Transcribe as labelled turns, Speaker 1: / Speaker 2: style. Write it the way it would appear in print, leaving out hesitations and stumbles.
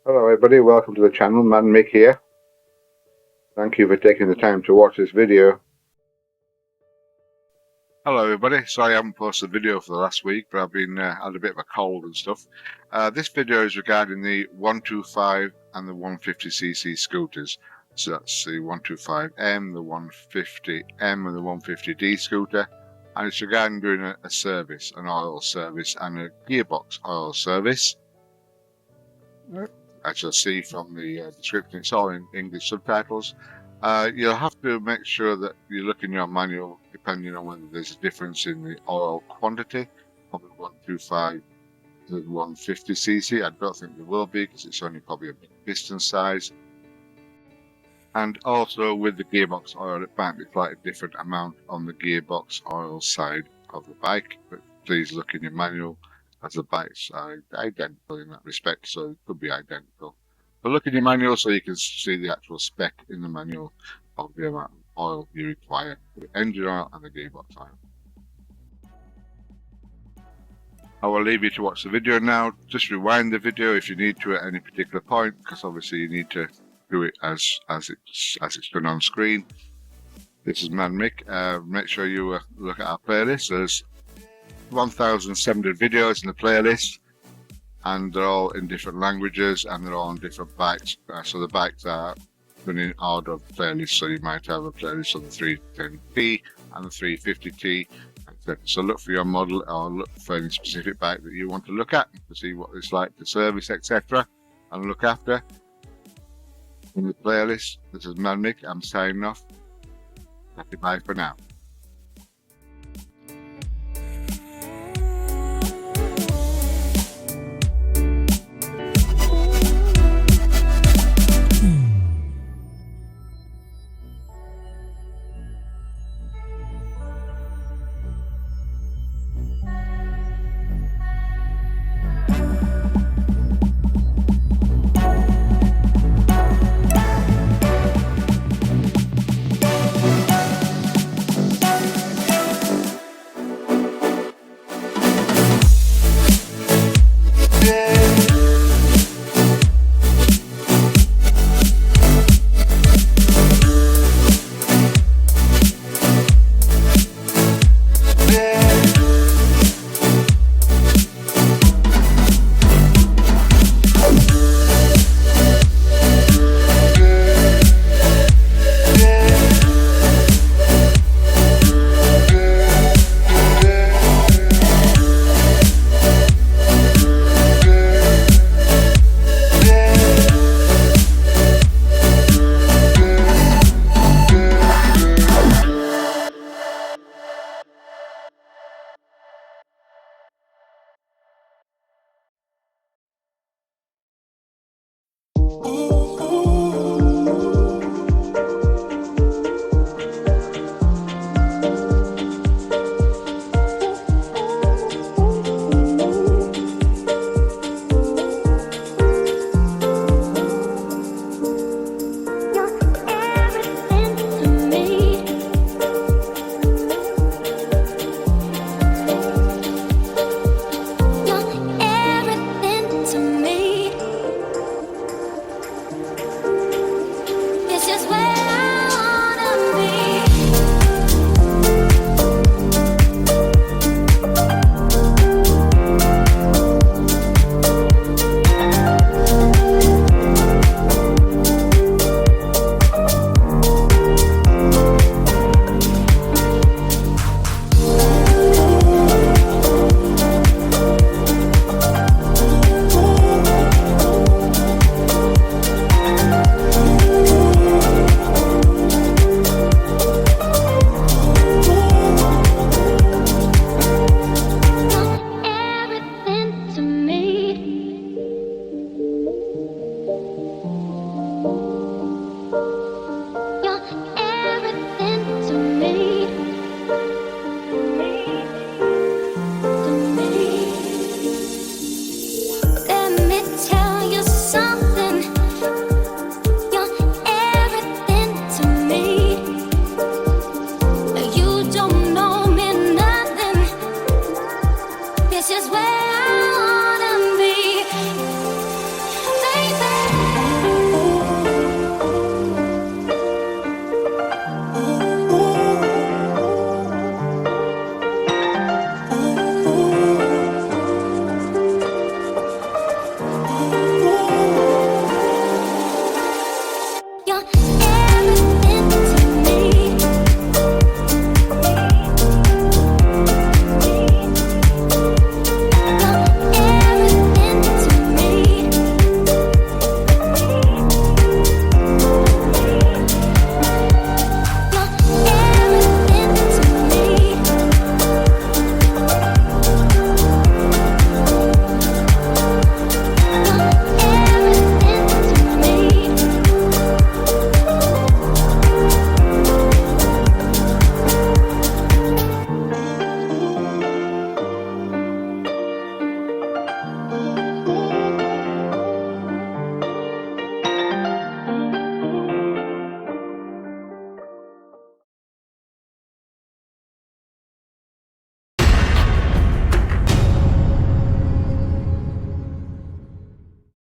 Speaker 1: Hello everybody, welcome to the channel, Man Mick here. Thank you for taking the time to watch this video. Hello everybody, sorry I haven't posted a video for the last week, but I've been had a bit of a cold and stuff. This video is regarding the 125 and the 150cc scooters. So that's the 125M, the 150M and the 150D scooter. And it's regarding doing a service, an oil service and a gearbox oil service. As you'll see from the description, it's all in English subtitles. You'll have to make sure that you look in your manual, depending on whether there's a difference in the oil quantity from the 125 to the 150cc. I don't think there will be, because it's only probably a piston size. And also with the gearbox oil, it might be quite a different amount on the gearbox oil side of the bike, but please look in your manual, as the bikes are identical in that respect, so it could be identical. But look in your manual so you can see the actual spec in the manual of the amount of oil you require for the engine oil and the gearbox oil. I will leave you to watch the video now. Just rewind the video if you need to at any particular point, because obviously you need to do it as it's done on screen. This is Man Mick. Make sure you look at our playlist. There's 1,700 videos in the playlist, and they're all in different languages and they're all on different bikes. So the bikes are done in order of playlist. So you might have a playlist on the 310T and the 350T. So look for your model or look for any specific bike that you want to look at to see what it's like to service, etc. and look after. In the playlist, this is Man Mick. I'm signing off. Happy bye for now.